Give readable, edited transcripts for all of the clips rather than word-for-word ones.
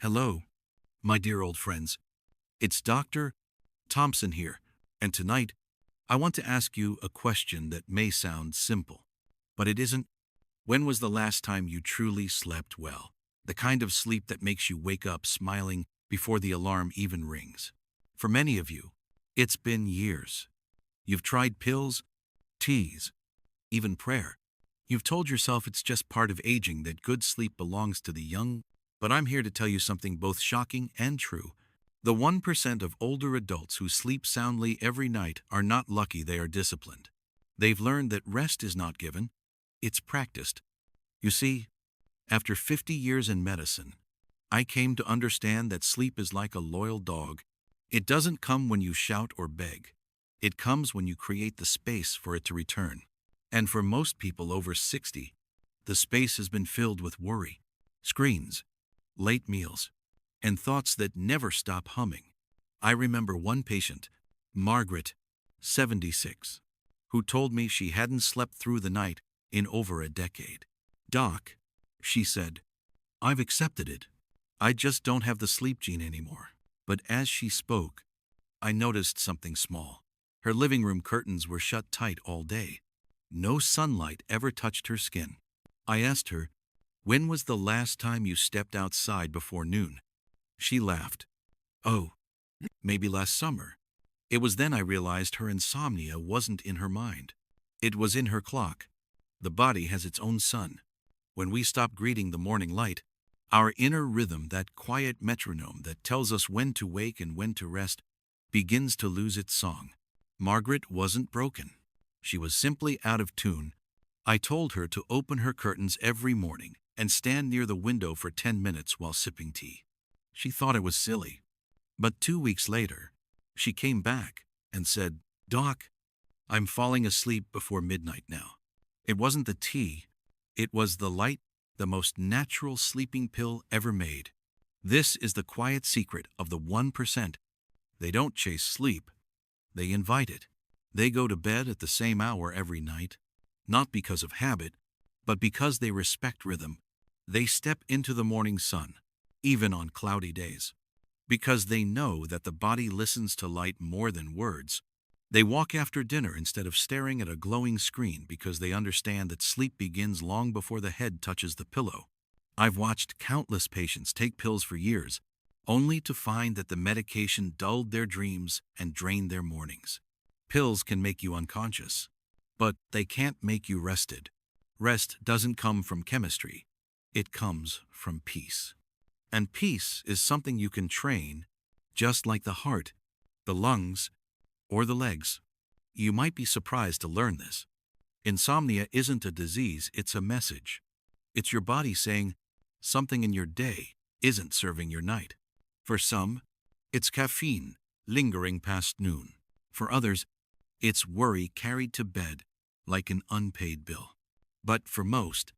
Hello, my dear old friends. It's Dr. Thompson here, and tonight I want to ask you a question that may sound simple, but it isn't. When was the last time you truly slept well? The kind of sleep that makes you wake up smiling before the alarm even rings. For many of you, it's been years. You've tried pills, teas, even prayer. You've told yourself it's just part of aging, that good sleep belongs to the young. But I'm here to tell you something both shocking and true. The 1% of older adults who sleep soundly every night are not lucky, they are disciplined. They've learned that rest is not given, it's practiced. You see, after 50 years in medicine, I came to understand that sleep is like a loyal dog. It doesn't come when you shout or beg. It comes when you create the space for it to return. And for most people over 60, the space has been filled with worry, screens, late meals, and thoughts that never stop humming. I remember one patient, Margaret, 76, who told me she hadn't slept through the night in over a decade. "Doc," she said, "I've accepted it. I just don't have the sleep gene anymore." But as she spoke, I noticed something small. Her living room curtains were shut tight all day. No sunlight ever touched her skin. I asked her, "When was the last time you stepped outside before noon?" She laughed. "Oh, maybe last summer." It was then I realized her insomnia wasn't in her mind. It was in her clock. The body has its own sun. When we stop greeting the morning light, our inner rhythm, that quiet metronome that tells us when to wake and when to rest, begins to lose its song. Margaret wasn't broken. She was simply out of tune. I told her to open her curtains every morning and stand near the window for 10 minutes while sipping tea. She thought it was silly. But 2 weeks later, she came back and said, "Doc, I'm falling asleep before midnight now." It wasn't the tea. It was the light, the most natural sleeping pill ever made. This is the quiet secret of the 1%. They don't chase sleep. They invite it. They go to bed at the same hour every night, not because of habit, but because they respect rhythm. They step into the morning sun, even on cloudy days, because they know that the body listens to light more than words. They walk after dinner instead of staring at a glowing screen, because they understand that sleep begins long before the head touches the pillow. I've watched countless patients take pills for years, only to find that the medication dulled their dreams and drained their mornings. Pills can make you unconscious, but they can't make you rested. Rest doesn't come from chemistry. It comes from peace. And peace is something you can train, just like the heart, the lungs, or the legs. You might be surprised to learn this. Insomnia isn't a disease, it's a message. It's your body saying something in your day isn't serving your night. For some, it's caffeine lingering past noon. For others, it's worry carried to bed like an unpaid bill. But for most,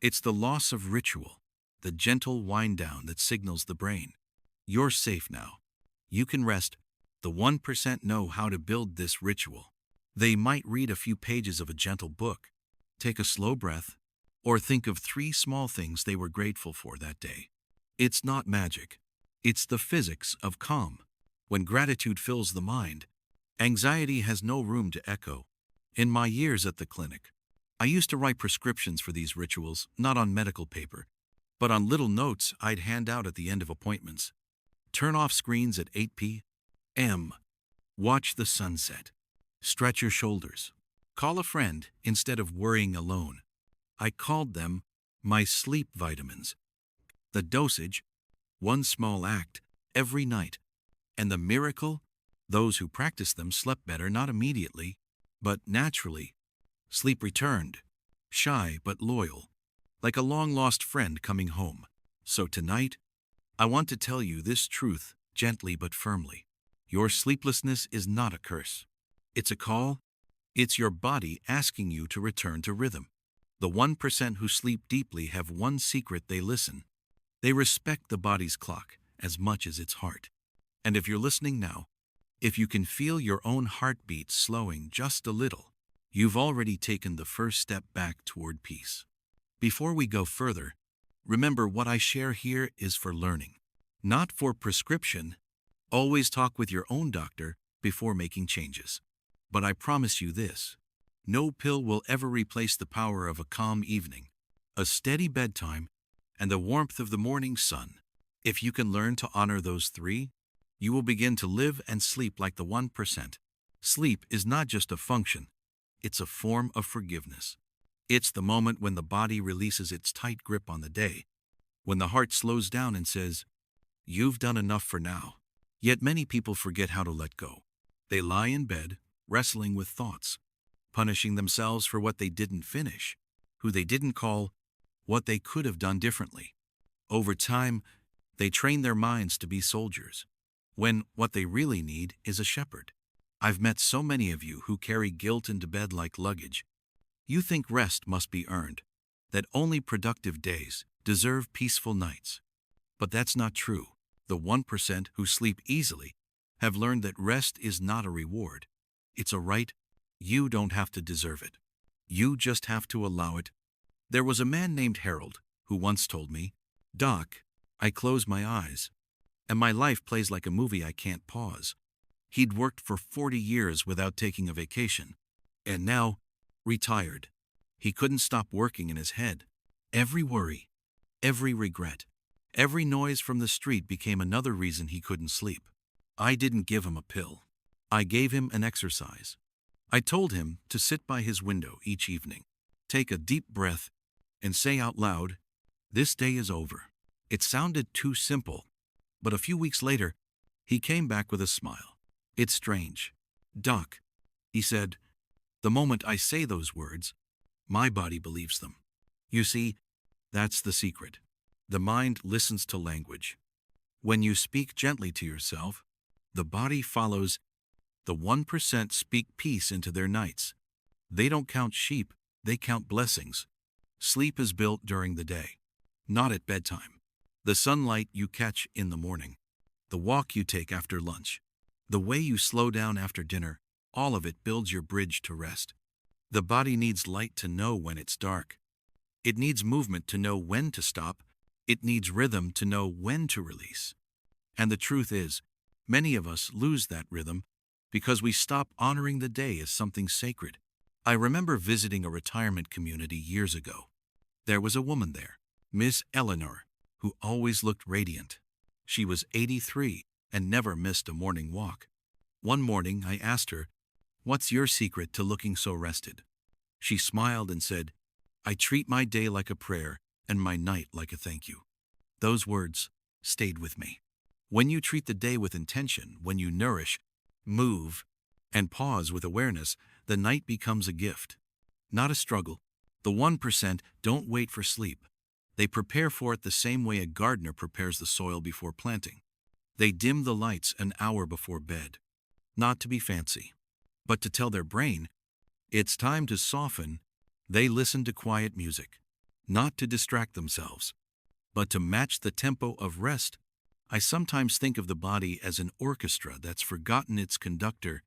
it's the loss of ritual, the gentle wind down that signals the brain, "You're safe now. You can rest." The 1% know how to build this ritual. They might read a few pages of a gentle book, take a slow breath, or think of 3 small things they were grateful for that day. It's not magic. It's the physics of calm. When gratitude fills the mind, anxiety has no room to echo. In my years at the clinic, I used to write prescriptions for these rituals, not on medical paper, but on little notes I'd hand out at the end of appointments. Turn off screens at 8 p.m. Watch the sunset. Stretch your shoulders. Call a friend instead of worrying alone. I called them my sleep vitamins. The dosage, 1 small act every night. And the miracle? Those who practiced them slept better, not immediately, but naturally. Sleep returned, shy but loyal, like a long-lost friend coming home. So tonight, I want to tell you this truth gently but firmly. Your sleeplessness is not a curse. It's a call. It's your body asking you to return to rhythm. The 1% who sleep deeply have one secret: they listen. They respect the body's clock as much as its heart. And if you're listening now, if you can feel your own heartbeat slowing just a little, you've already taken the first step back toward peace. Before we go further, remember, what I share here is for learning. Not for prescription. Always talk with your own doctor before making changes. But I promise you this. No pill will ever replace the power of a calm evening, a steady bedtime, and the warmth of the morning sun. If you can learn to honor those three, you will begin to live and sleep like the 1%. Sleep is not just a function, it's a form of forgiveness. It's the moment when the body releases its tight grip on the day, when the heart slows down and says, "You've done enough for now." Yet many people forget how to let go. They lie in bed, wrestling with thoughts, punishing themselves for what they didn't finish, who they didn't call, what they could have done differently. Over time, they train their minds to be soldiers, when what they really need is a shepherd. I've met so many of you who carry guilt into bed like luggage. You think rest must be earned, that only productive days deserve peaceful nights. But that's not true. The 1% who sleep easily have learned that rest is not a reward. It's a right. You don't have to deserve it. You just have to allow it. There was a man named Harold who once told me, "Doc, I close my eyes, and my life plays like a movie I can't pause." He'd worked for 40 years without taking a vacation, and now, retired, he couldn't stop working in his head. Every worry, every regret, every noise from the street became another reason he couldn't sleep. I didn't give him a pill. I gave him an exercise. I told him to sit by his window each evening, take a deep breath, and say out loud, "This day is over." It sounded too simple, but a few weeks later, he came back with a smile. "It's strange, Doc," he said. "The moment I say those words, my body believes them." You see, that's the secret. The mind listens to language. When you speak gently to yourself, the body follows. The 1% speak peace into their nights. They don't count sheep, they count blessings. Sleep is built during the day, not at bedtime. The sunlight you catch in the morning, the walk you take after lunch, the way you slow down after dinner, all of it builds your bridge to rest. The body needs light to know when it's dark. It needs movement to know when to stop. It needs rhythm to know when to release. And the truth is, many of us lose that rhythm because we stop honoring the day as something sacred. I remember visiting a retirement community years ago. There was a woman there, Miss Eleanor, who always looked radiant. She was 83 and never missed a morning walk. One morning I asked her, "What's your secret to looking so rested?" She smiled and said, "I treat my day like a prayer and my night like a thank you." Those words stayed with me. When you treat the day with intention, when you nourish, move, and pause with awareness, the night becomes a gift, not a struggle. The 1% don't wait for sleep. They prepare for it the same way a gardener prepares the soil before planting. They dim the lights an hour before bed, not to be fancy, but to tell their brain, it's time to soften. They listen to quiet music, not to distract themselves, but to match the tempo of rest. I sometimes think of the body as an orchestra that's forgotten its conductor.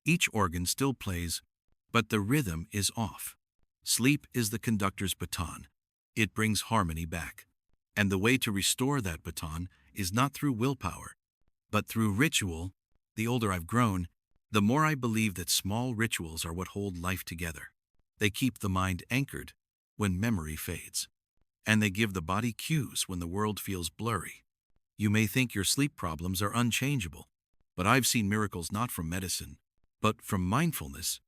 Each organ still plays, but the rhythm is off. Sleep is the conductor's baton. It brings harmony back. And the way to restore that baton is not through willpower, but through ritual. The older I've grown, the more I believe that small rituals are what hold life together. They keep the mind anchored when memory fades, and they give the body cues when the world feels blurry. You may think your sleep problems are unchangeable, but I've seen miracles not from medicine, but from mindfulness.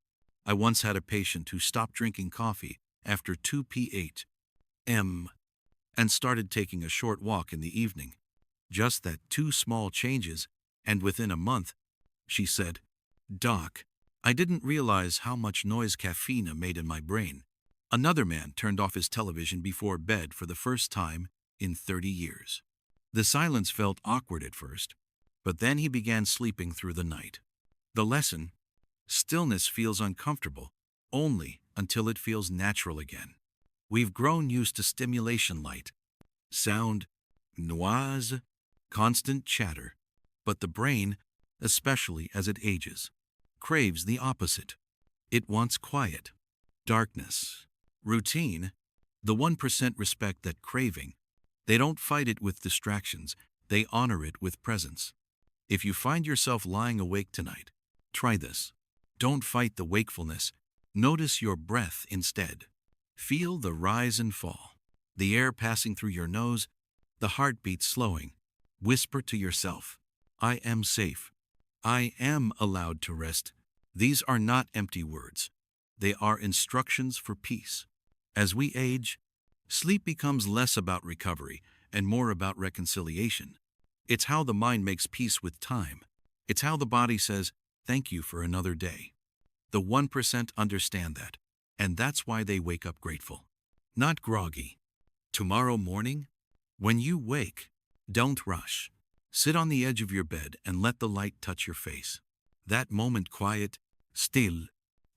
I once had a patient who stopped drinking coffee after 2 p.m. and started taking a short walk in the evening. Just that 2 small changes, and within a month, she said, "Doc, I didn't realize how much noise caffeine made in my brain." Another man turned off his television before bed for the first time in 30 years. The silence felt awkward at first, but then he began sleeping through the night. The lesson: stillness feels uncomfortable only until it feels natural again. We've grown used to stimulation, light, sound, noise, constant chatter, but the brain, especially as it ages, craves the opposite. It wants quiet, darkness, routine. The 1% respect that craving. They don't fight it with distractions, They honor it with presence. If you find yourself lying awake tonight, try this. Don't fight the wakefulness. Notice your breath instead. Feel the rise and fall. The air passing through your nose, the heartbeat slowing. Whisper to yourself, I am safe. I am allowed to rest. These are not empty words. They are instructions for peace. As we age, sleep becomes less about recovery and more about reconciliation. It's how the mind makes peace with time. It's how the body says, thank you for another day. The 1% understand that, and that's why they wake up grateful, not groggy. Tomorrow morning, when you wake, don't rush. Sit on the edge of your bed and let the light touch your face. That moment, quiet, still,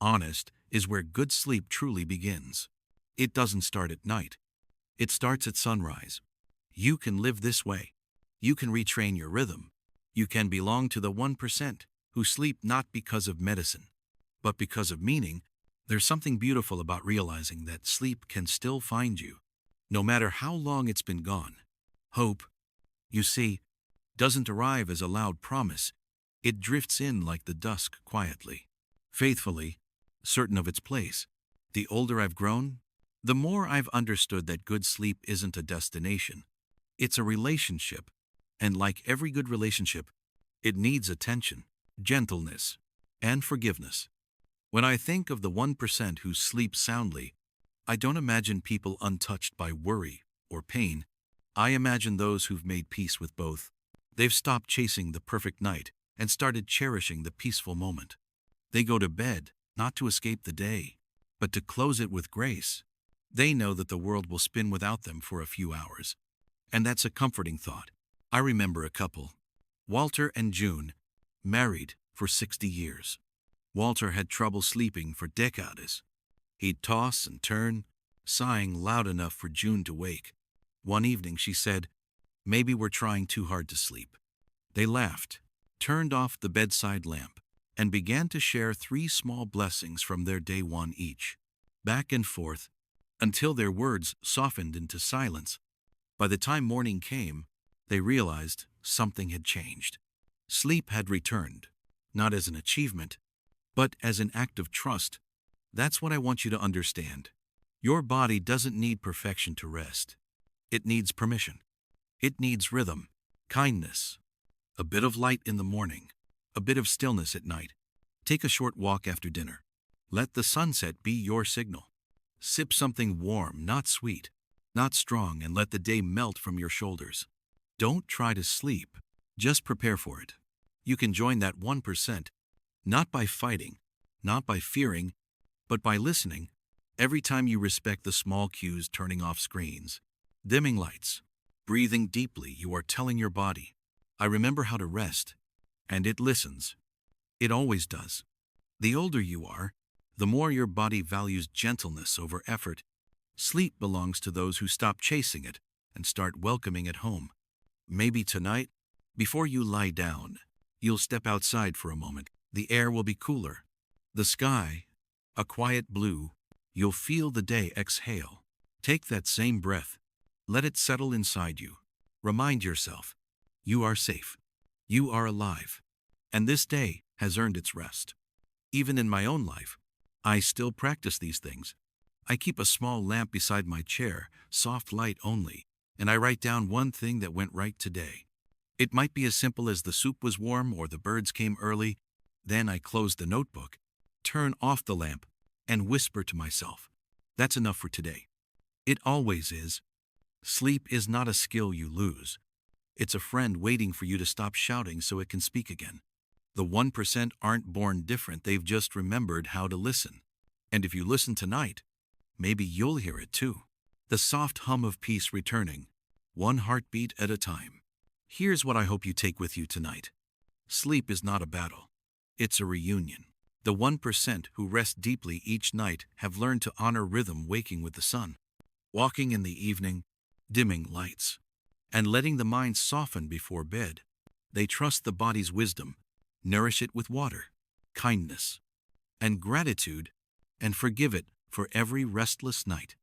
honest, is where good sleep truly begins. It doesn't start at night. It starts at sunrise. You can live this way. You can retrain your rhythm. You can belong to the 1% who sleep not because of medicine, but because of meaning. There's something beautiful about realizing that sleep can still find you, no matter how long it's been gone. Hope, you see, doesn't arrive as a loud promise. It drifts in like the dusk quietly, faithfully, certain of its place. The older I've grown, the more I've understood that good sleep isn't a destination. It's a relationship, and like every good relationship, it needs attention, gentleness, and forgiveness. When I think of the 1% who sleep soundly, I don't imagine people untouched by worry or pain. I imagine those who've made peace with both. They've stopped chasing the perfect night and started cherishing the peaceful moment. They go to bed, not to escape the day, but to close it with grace. They know that the world will spin without them for a few hours. And that's a comforting thought. I remember a couple, Walter and June, married for 60 years. Walter had trouble sleeping for decades. He'd toss and turn, sighing loud enough for June to wake. One evening she said, maybe we're trying too hard to sleep. They laughed, turned off the bedside lamp, and began to share 3 small blessings from their day one each, back and forth, until their words softened into silence. By the time morning came, they realized something had changed. Sleep had returned, not as an achievement, but as an act of trust. That's what I want you to understand. Your body doesn't need perfection to rest. It needs permission. It needs rhythm, kindness, a bit of light in the morning, a bit of stillness at night. Take a short walk after dinner. Let the sunset be your signal. Sip something warm, not sweet, not strong, and let the day melt from your shoulders. Don't try to sleep. Just prepare for it. You can join that 1%, not by fighting, not by fearing, but by listening. Every time you respect the small cues, turning off screens, dimming lights, breathing deeply, you are telling your body, I remember how to rest, and it listens. It always does. The older you are, the more your body values gentleness over effort. Sleep belongs to those who stop chasing it and start welcoming it home. Maybe tonight, before you lie down, you'll step outside for a moment. The air will be cooler. The sky, a quiet blue. You'll feel the day exhale. Take that same breath. Let it settle inside you. Remind yourself, you are safe. You are alive. And this day has earned its rest. Even in my own life, I still practice these things. I keep a small lamp beside my chair, soft light only, and I write down one thing that went right today. It might be as simple as the soup was warm or the birds came early. Then I close the notebook, turn off the lamp, and whisper to myself, that's enough for today. It always is. Sleep is not a skill you lose. It's a friend waiting for you to stop shouting so it can speak again. The 1% aren't born different, they've just remembered how to listen. And if you listen tonight, maybe you'll hear it too. The soft hum of peace returning, one heartbeat at a time. Here's what I hope you take with you tonight. Sleep is not a battle. It's a reunion. The 1% who rest deeply each night have learned to honor rhythm, waking with the sun, walking in the evening, dimming lights, and letting the mind soften before bed. They trust the body's wisdom, nourish it with water, kindness, and gratitude, and forgive it for every restless night.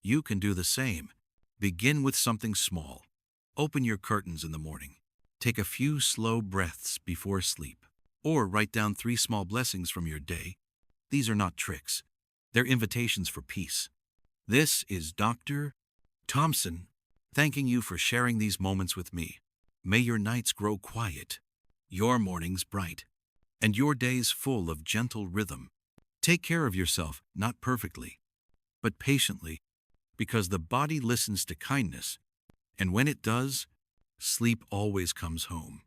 You can do the same. Begin with something small. Open your curtains in the morning. Take a few slow breaths before sleep. Or write down 3 small blessings from your day. These are not tricks. They're invitations for peace. This is Dr. Thompson, thanking you for sharing these moments with me. May your nights grow quiet, your mornings bright, and your days full of gentle rhythm. Take care of yourself, not perfectly, but patiently, because the body listens to kindness, and when it does, sleep always comes home.